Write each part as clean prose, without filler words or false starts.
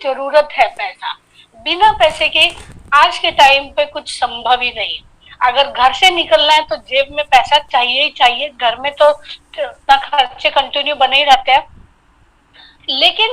जरूरत है पैसा। बिना पैसे के आज के टाइम पे कुछ संभव ही नहीं। अगर घर से निकलना है तो जेब में पैसा चाहिए ही चाहिए। घर में तो इतना खर्चे कंटिन्यू बने ही रहते हैं। लेकिन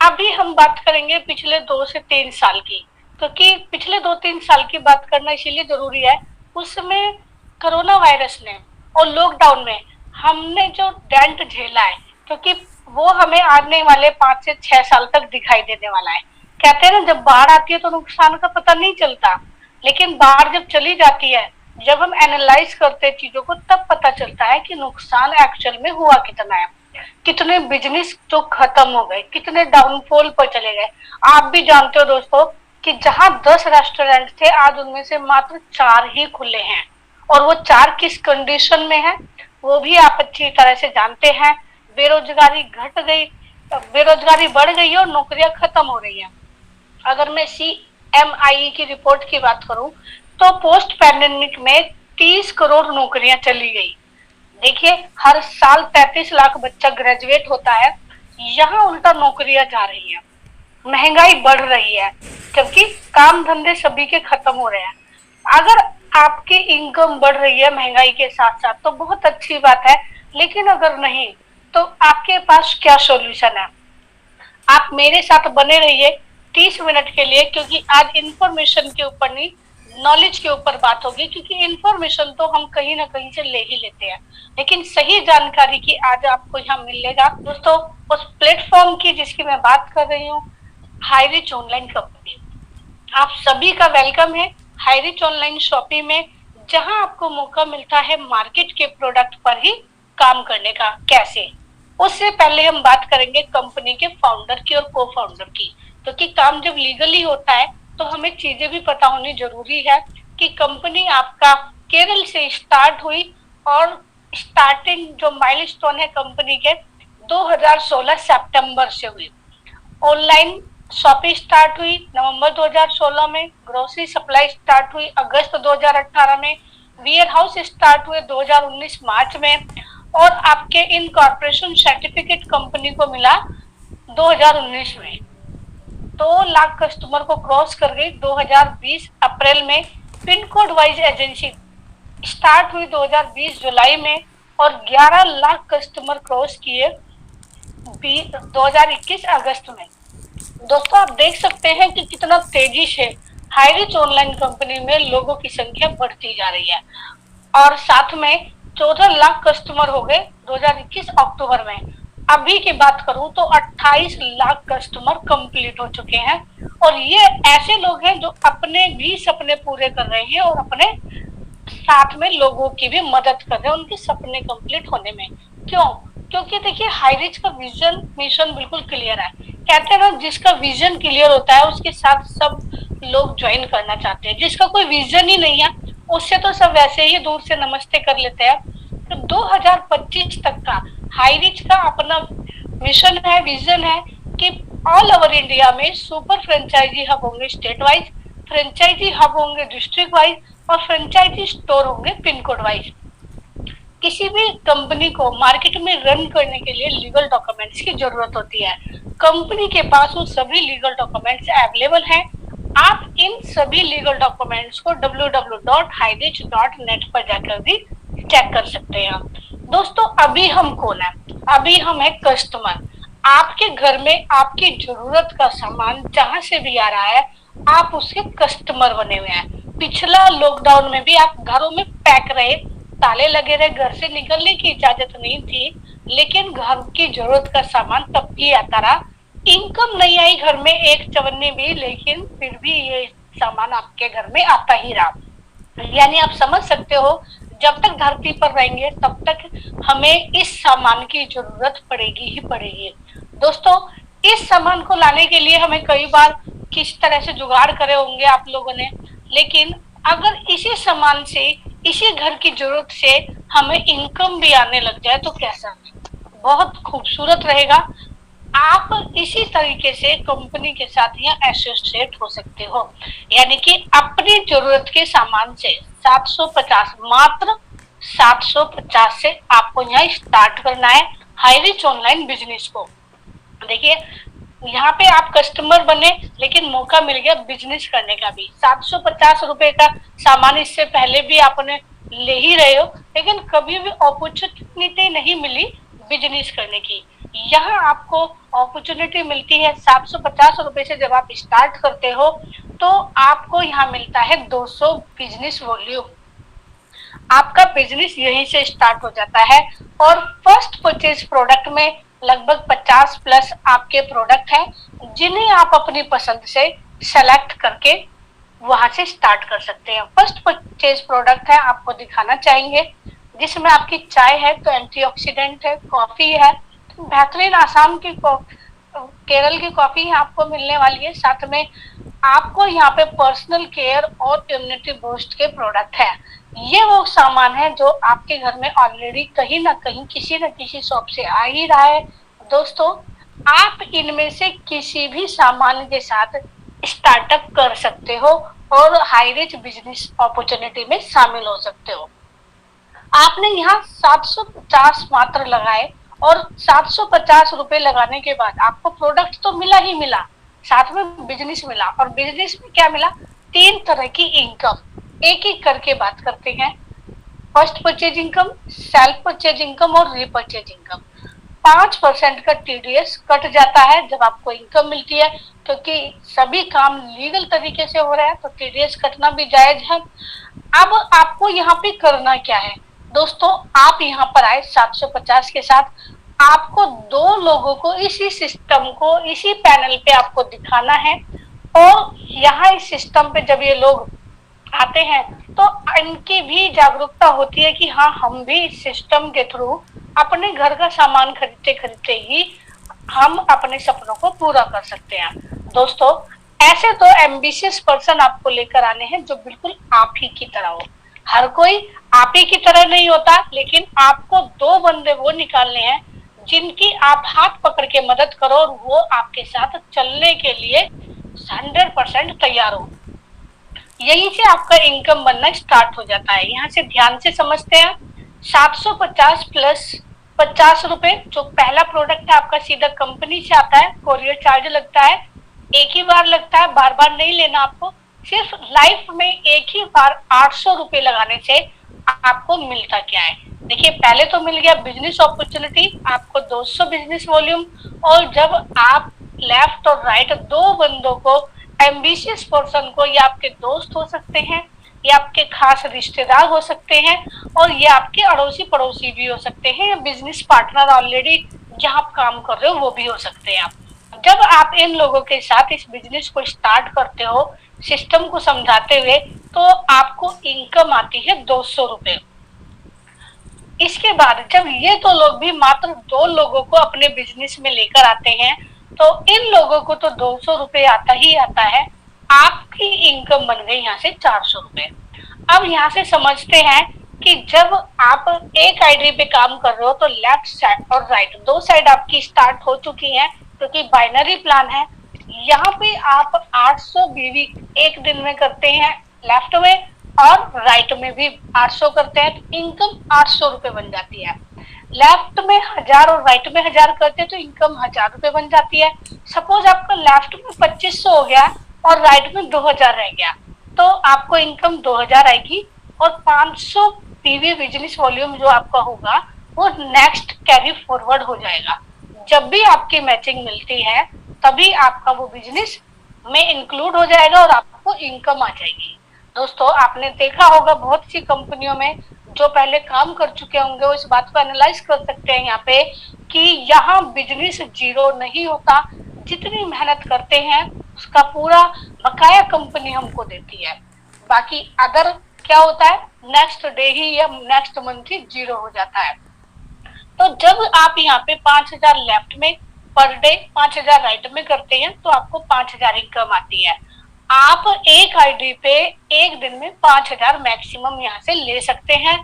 अभी हम बात करेंगे पिछले 2 से 3 साल की, क्योंकि पिछले 2-3 साल की बात करना इसीलिए जरूरी है। उस समय कोरोना वायरस ने और लॉकडाउन में हमने जो डेंट झेला है, क्योंकि वो हमें आने वाले 5 से 6 साल तक दिखाई देने वाला है। कहते हैं ना, जब बाढ़ आती है तो नुकसान का पता नहीं चलता, लेकिन बाढ़ जब चली जाती है, जब हम एनालाइज करते हैं चीजों को, तब पता चलता है कि नुकसान एक्चुअल में हुआ कितना है। कितने बिजनेस जो खत्म हो गए, कितने डाउनफॉल पर चले गए। आप भी जानते हो दोस्तों कि जहां 10 रेस्टोरेंट थे, आज उनमें से मात्र 4 ही खुले हैं। और वो 4 किस कंडीशन में है वो भी आप अच्छी तरह से जानते हैं। बेरोजगारी घट गई, बेरोजगारी बढ़ गई है और नौकरियां खत्म हो रही हैं। अगर मैं CMI की रिपोर्ट की बात करूं तो पोस्ट पैंडेमिक में 30 करोड़ नौकरियां चली गई। देखिए, हर साल 33 लाख बच्चा ग्रेजुएट होता है, यहाँ उल्टा नौकरियां जा रही है, महंगाई बढ़ रही है, क्योंकि काम धंधे सभी के खत्म हो रहे हैं। अगर आपकी इनकम बढ़ रही है महंगाई के साथ साथ तो बहुत अच्छी बात है, लेकिन अगर नहीं तो आपके पास क्या सॉल्यूशन है? आप मेरे साथ बने रहिए 30 मिनट के लिए, क्योंकि आज इंफॉर्मेशन के ऊपर नहीं, नॉलेज के ऊपर बात होगी। क्योंकि इंफॉर्मेशन तो हम कहीं ना कहीं से ले ही लेते हैं, लेकिन सही जानकारी की आज आपको यहाँ मिलेगा। दोस्तों, उस प्लेटफॉर्म की जिसकी मैं बात कर रही हूँ, हाईरिच ऑनलाइन कंपनी, आप सभी का वेलकम है हाईरिच ऑनलाइन शॉपिंग में, जहां आपको मौका मिलता है मार्केट के प्रोडक्ट पर ही काम करने का। कैसे? उससे पहले हम बात करेंगे कंपनी के फाउंडर की और को फाउंडर की, क्योंकि काम जब लीगली होता है तो हमें चीजें भी पता होनी जरूरी है कि कंपनी आपका केरल से स्टार्ट हुई और स्टार्टिंग जो माइलस्टोन है कंपनी के 2016 सितंबर से हुई। ऑनलाइन शॉपिंग स्टार्ट हुई नवंबर 2016 में, ग्रोसरी सप्लाई स्टार्ट हुई अगस्त 2018 में, वेयर हाउस स्टार्ट हुए 2019 मार्च में, और आपके इनकॉर्पोरेशन सर्टिफिकेट कंपनी को मिला 2019 में। 2 लाख कस्टमर को क्रॉस कर गई 2020 अप्रैल में। Pin code wise agency start हुई 2020 जुलाई में और 11 लाख कस्टमर क्रॉस किए 2021 अगस्त में। दोस्तों, आप देख सकते हैं कि कितना तेजी से हाईरिच ऑनलाइन कंपनी में लोगों की संख्या बढ़ती जा रही है, और साथ में 14 लाख कस्टमर हो गए 2021 अक्टूबर में। अभी की बात करूं तो 28 लाख कस्टमर कंप्लीट हो चुके हैं, और ये ऐसे लोग हैं जो अपने भी सपने पूरे कर रहे हैं और अपने साथ में लोगों की भी मदद कर रहे हैं उनके सपने कंप्लीट होने में। क्यों? क्योंकि देखिए, हाईरिच का विजन मिशन बिल्कुल क्लियर है। कहते हैं ना, जिसका विजन क्लियर होता है उसके साथ सब लोग ज्वाइन करना चाहते हैं। जिसका कोई विजन ही नहीं है उससे तो सब वैसे ही दूर से नमस्ते कर लेते हैं। तो 2025 तक का हाईरिच का अपना मिशन है, विजन है कि ऑल ओवर इंडिया में सुपर फ्रेंचाइजी हब होंगे स्टेट वाइज, फ्रेंचाइजी हब होंगे डिस्ट्रिक्ट वाइज, और फ्रेंचाइजी स्टोर होंगे पिन कोड वाइज। किसी भी कंपनी को मार्केट में रन करने के लिए लीगल डॉक्यूमेंट्स की जरूरत होती है। कंपनी के पास वो सभी लीगल डॉक्यूमेंट्स अवेलेबल हैं। आप इन सभी लीगल डॉक्यूमेंट्स को www.hirich.net पर जाकर भी चेक कर सकते हैं। दोस्तों, अभी हम कौन है? अभी हम है कस्टमर। आपके घर में आपकी जरूरत का सामान जहां से भी आ रहा है, आप उसके कस्टमर बने हुए हैं। पिछला लॉकडाउन में भी आप घरों में पैक रहे, ताले लगे रहे, घर से निकलने की इजाजत नहीं थी, लेकिन घर की जरूरत का सामान तब भी आता रहा। इनकम नहीं आई घर में एक चवन्नी भी, लेकिन फिर भी ये सामान आपके घर में आता ही रहा। यानी आप समझ सकते हो, जब तक धरती पर रहेंगे तब तक हमें इस सामान की जरूरत पड़ेगी ही पड़ेगी। दोस्तों, इस सामान को लाने के लिए हमें कई बार किस तरह से जुगाड़ करे होंगे आप लोगों ने, लेकिन अगर इसी सामान से, इसी घर की जरूरत से हमें इनकम भी आने लग जाए तो कैसा? बहुत खूबसूरत रहेगा। आप इसी तरीके से कंपनी के साथ यहाँ एसोसिएट हो सकते हो, यानी कि अपनी जरूरत के सामान से 750, मात्र 750 से आपको यहाँ स्टार्ट करना है हाईरिच ऑनलाइन बिजनेस को। देखिए, यहाँ पे आप कस्टमर बने, लेकिन मौका मिल गया बिजनेस करने का भी। 750 रुपए का सामान इससे पहले भी आपने ले ही रहे हो, लेकिन कभी भी अपॉर्चुनिटी नहीं मिली बिजनेस करने की। यहाँ आपको अपॉर्चुनिटी मिलती है 750 रुपए से। जब आप स्टार्ट करते हो तो आपको यहाँ मिलता है 200 बिजनेस वॉल्यूम। आपका बिजनेस यहीं से स्टार्ट हो जाता है। और फर्स्ट परचेज प्रोडक्ट में लगभग 50 प्लस आपके प्रोडक्ट हैं, जिन्हें आप अपनी पसंद से सेलेक्ट करके वहां से स्टार्ट कर सकते हैं। फर्स्ट परचेज प्रोडक्ट है, आपको दिखाना चाहेंगे, जिसमें आपकी चाय है तो एंटीऑक्सीडेंट है, कॉफी है तो बेहतरीन आसाम की केरल की कॉफी आपको मिलने वाली है। साथ में आपको यहाँ पे पर्सनल केयर और इम्यूनिटी बूस्ट के प्रोडक्ट है। ये वो सामान है जो आपके घर में ऑलरेडी कहीं ना कहीं किसी न किसी शॉप से आ ही रहा है। दोस्तों, आप इनमें से किसी भी सामान के साथ स्टार्टअप कर सकते हो और हाई रिच बिजनेस अपॉर्चुनिटी में शामिल हो सकते हो। आपने यहाँ 750 मात्र लगाए और 750 रुपए लगाने के बाद आपको प्रोडक्ट तो मिला ही मिला, साथ में बिजनेस मिला। और बिजनेस में क्या मिला? 3 तरह की इनकम। एक एक करके बात करते हैं। First purchase income, self purchase income और रीपरचेज इनकम। 5% का टीडीएस कट जाता है जब आपको इनकम मिलती है, क्योंकि सभी काम लीगल तरीके से हो रहा है तो टीडीएस कटना भी जायज है। अब आपको यहाँ पे करना क्या है दोस्तों? आप यहाँ पर आए 750 के साथ। आपको 2 लोगों को इसी सिस्टम को, इसी पैनल पे आपको दिखाना है। और यहाँ इस सिस्टम पे जब ये लोग आते हैं तो इनकी भी जागरूकता होती है कि हाँ, हम भी इस सिस्टम के थ्रू अपने घर का सामान खरीदते खरीदते ही हम अपने सपनों को पूरा कर सकते हैं। दोस्तों, ऐसे तो एम्बिशियस पर्सन आपको लेकर आने हैं जो बिल्कुल आप ही की तरह हो। हर कोई आप ही की तरह नहीं होता, लेकिन आपको 2 बंदे वो निकालने हैं जिनकी आप हाथ पकड़ के मदद करो और वो आपके साथ चलने के लिए 100% तैयार हो। यहीं से आपका इनकम बनना स्टार्ट हो जाता है। यहाँ से ध्यान से समझते हैं। 750 प्लस 50 रुपए जो पहला प्रोडक्ट है आपका सीधा कंपनी से आता है। कोरियर चार्ज लगता है, एक ही बार लगता है, बार बार नहीं लेना आपको। सिर्फ लाइफ में एक ही बार 800 रुपए लगाने से आपको मिलता क्या है? देखिए, पहले तो मिल गया बिजनेस अपॉर्चुनिटी, आपको 200 बिजनेस वॉल्यूम। और जब आप लेफ्ट और राइट 2 बंदों को, एम्बिशियस पर्सन को, या आपके दोस्त हो सकते हैं, ये आपके खास रिश्तेदार हो सकते हैं, और ये आपके अड़ोसी पड़ोसी भी हो सकते हैं, या बिजनेस पार्टनर ऑलरेडी जहां आप काम कर रहे हो वो भी हो सकते हैं। आप जब आप इन लोगों के साथ इस बिजनेस को स्टार्ट करते हो सिस्टम को समझाते हुए, तो आपको इनकम आती है 200 रुपए। इसके बाद जब ये 2 लोग भी मात्र 2 लोगों को अपने बिजनेस में लेकर आते हैं, तो इन लोगों को तो 200 रुपए आता ही आता है। आपकी इनकम बन गई यहाँ से 400 रुपए। अब यहाँ से समझते हैं कि जब आप एक आईडी पे काम कर रहे हो तो लेफ्ट साइड और राइट 2 साइड आपकी स्टार्ट हो चुकी हैं, क्योंकि बाइनरी प्लान है। यहाँ पे आप 800 बीवी एक दिन में करते हैं लेफ्ट में, और राइट में भी 800 करते हैं, तो इनकम 800 रुपए बन जाती है। लेफ्ट में 1000 और राइट में 1000 करते हैं तो इनकम 1000 रुपए बन जाती है। सपोज आपका लेफ्ट में 2500 हो गया और राइट में 2000 रह गया, तो आपको इनकम 2000 आएगी। और 500 पीवी बिजनेस वॉल्यूम जो आपका होगा वो नेक्स्ट कैरी फॉरवर्ड हो जाएगा। जब भी आपकी मैचिंग मिलती है तभी आपका वो बिजनेस में इंक्लूड हो जाएगा और आपको इनकम आ जाएगी। दोस्तों, आपने देखा होगा बहुत सी कंपनियों में जो पहले काम कर चुके होंगे वो इस बात को एनालाइज कर सकते हैं यहाँ पे कि यहाँ बिजनेस जीरो नहीं होता। जितनी मेहनत करते हैं उसका पूरा बकाया कंपनी हमको देती है। बाकी अदर क्या होता है, नेक्स्ट डे ही या नेक्स्ट मंथ ही जीरो हो जाता है। तो जब आप यहाँ पे 5000 लेफ्ट में पर डे 5000 राइट में करते हैं तो आपको 5000 इनकम आती है। आप एक आईडी पे एक दिन में 5000 मैक्सिमम यहाँ से ले सकते हैं।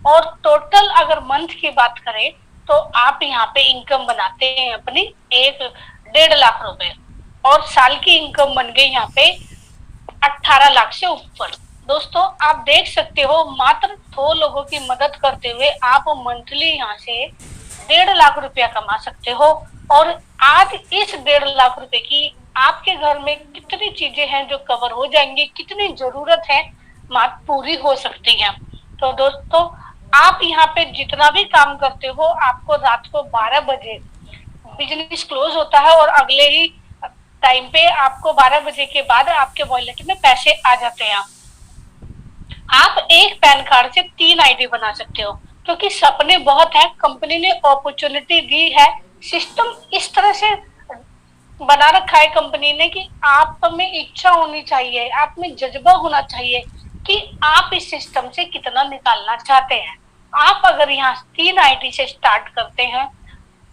और टोटल अगर मंथ की बात करें तो आप यहाँ पे इनकम बनाते हैं अपनी 1.5 लाख रुपए, और साल की इनकम बन गई यहाँ पे 18 लाख से ऊपर। दोस्तों, आप देख सकते हो मात्र 2 लोगों की मदद करते हुए आप मंथली यहाँ से 1.5 लाख रुपया कमा सकते हो। और आज इस 1.5 लाख रुपए की आपके घर में कितनी चीजें हैं जो कवर हो जाएंगी, कितनी जरूरत है मात्र पूरी हो सकती है। तो दोस्तों, आप यहाँ पे जितना भी काम करते हो, आपको रात को 12 बजे बिजनेस क्लोज होता है और अगले ही टाइम पे आपको 12 बजे के बाद आपके वॉलेट में पैसे आ जाते हैं। आप एक पैन कार्ड से 3 आईडी बना सकते हो, क्योंकि सपने बहुत हैं, कंपनी ने अपॉर्चुनिटी दी है, सिस्टम इस तरह से बना रखा है कंपनी ने कि आप में इच्छा होनी चाहिए, आप में जज्बा होना चाहिए कि आप इस सिस्टम से कितना निकालना चाहते हैं। आप अगर यहाँ 3 आईडी से स्टार्ट करते हैं,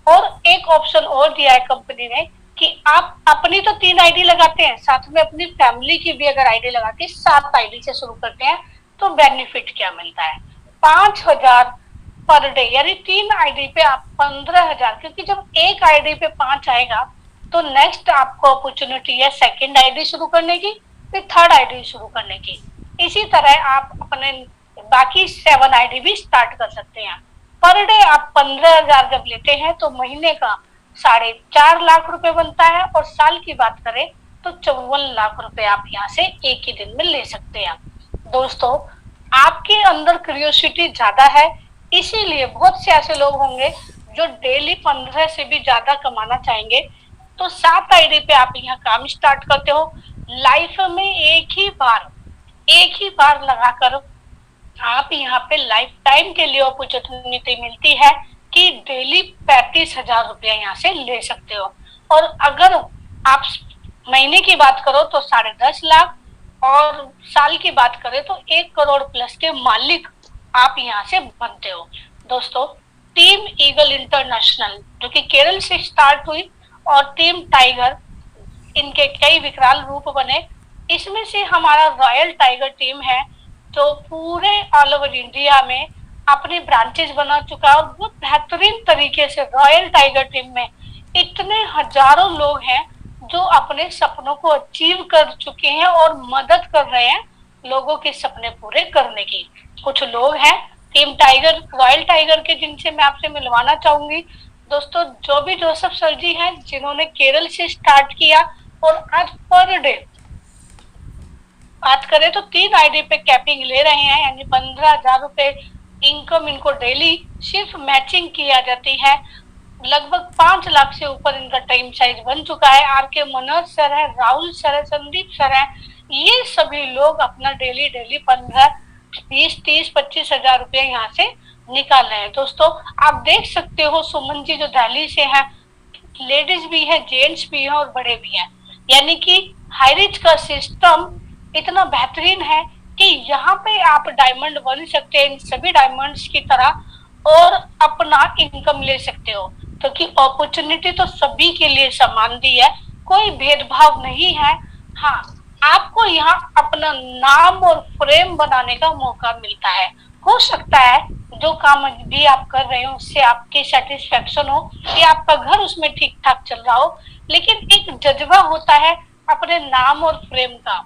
और एक ऑप्शन और दिया है कंपनी ने कि आप अपनी तो 3 आईडी लगाते हैं, साथ में अपनी फैमिली की भी अगर आईडी लगा के 7 आईडी से शुरू करते हैं, तो बेनिफिट क्या मिलता है? 5,000 पर डे, यानी 3 आईडी पे आप 15,000, क्योंकि जब एक आईडी पे 5 आएगा तो नेक्स्ट आपको अपॉर्चुनिटी है सेकंड आईडी शुरू करने की, फिर थर्ड आईडी शुरू करने की। इसी तरह आप अपने बाकी 7 आईडी भी स्टार्ट कर सकते हैं। पर डे आप 15,000 जब लेते हैं तो महीने का 4.5 लाख रुपए बनता है, और साल की बात करें तो 54 लाख रुपए आप यहाँ से एक ही दिन में ले सकते हैं। दोस्तों, आपके अंदर क्यूरियोसिटी ज्यादा है, इसीलिए बहुत से ऐसे लोग होंगे जो डेली 15 से भी ज्यादा कमाना चाहेंगे। तो 7 आईडी पे आप यहाँ काम स्टार्ट करते हो, लाइफ में एक ही बार लगाकर आप यहाँ पे लाइफ टाइम के लिए अपॉर्चुनिटी मिलती है कि डेली 35,000 रुपया यहाँ से ले सकते हो। और अगर आप महीने की बात करो तो 10.5 लाख, और साल की बात करें तो 1 करोड़ प्लस के मालिक आप यहाँ से बनते हो। दोस्तों, टीम ईगल इंटरनेशनल जो कि केरल से स्टार्ट हुई, और टीम टाइगर, इनके कई विकराल रूप बने, इसमें से हमारा रॉयल टाइगर टीम है जो पूरे ऑल ओवर इंडिया में अपनी ब्रांचेस बना चुका है, और बहुत बेहतरीन तरीके से रॉयल टाइगर टीम में इतने हजारों लोग हैं जो अपने सपनों को अचीव कर चुके हैं और मदद कर रहे हैं लोगों के सपने पूरे करने की। कुछ लोग हैं टीम टाइगर, रॉयल टाइगर के, जिनसे मैं आपसे मिलवाना चाहूंगी। दोस्तों, जो भी जोसेफ सर जी हैं, जिन्होंने केरल से स्टार्ट किया और आज पर डे बात करें तो 3 आईडी पे कैपिंग ले रहे हैं, यानी 15,000 रुपए इनकम इनको डेली सिर्फ मैचिंग की आ जाती है। लगभग 5 लाख से ऊपर इनका टाइम साइज बन चुका है। आर के मनोज सर है, राहुल सर है, संदीप सर है, ये सभी लोग अपना डेली 15, 20, 30, 25,000 रुपया यहाँ से निकाल रहे हैं। दोस्तों, आप देख सकते हो सुमन जी जो दिल्ली से है, लेडीज भी है, जेंट्स भी है और बड़े भी हैं, यानी कि हाईरिच का सिस्टम इतना बेहतरीन है कि यहाँ पे आप डायमंड बन सकते हैं इन सभी डायमंड्स की तरह, और अपना इनकम ले सकते हो, क्योंकि अपॉर्चुनिटी तो सभी के लिए समान दी है, कोई भेदभाव नहीं है। हाँ, आपको यहाँ अपना नाम और फ्रेम बनाने का मौका मिलता है। हो सकता है जो काम भी आप कर रहे हो उससे आपकी सेटिस्फेक्शन हो या आपका घर उसमें ठीक ठाक चल रहा हो, लेकिन एक जज्बा होता है अपने नाम और फ्रेम का,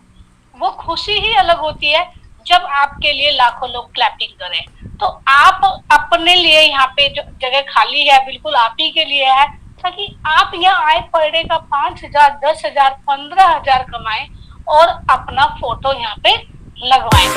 वो खुशी ही अलग होती है जब आपके लिए लाखों लोग क्लैपिंग करें। तो आप अपने लिए यहाँ पे जो जगह खाली है बिल्कुल आप ही के लिए है, ताकि आप यहाँ आए पर डे का 5,000, 10,000, 15,000 कमाएं और अपना फोटो यहाँ पे लगवाएं।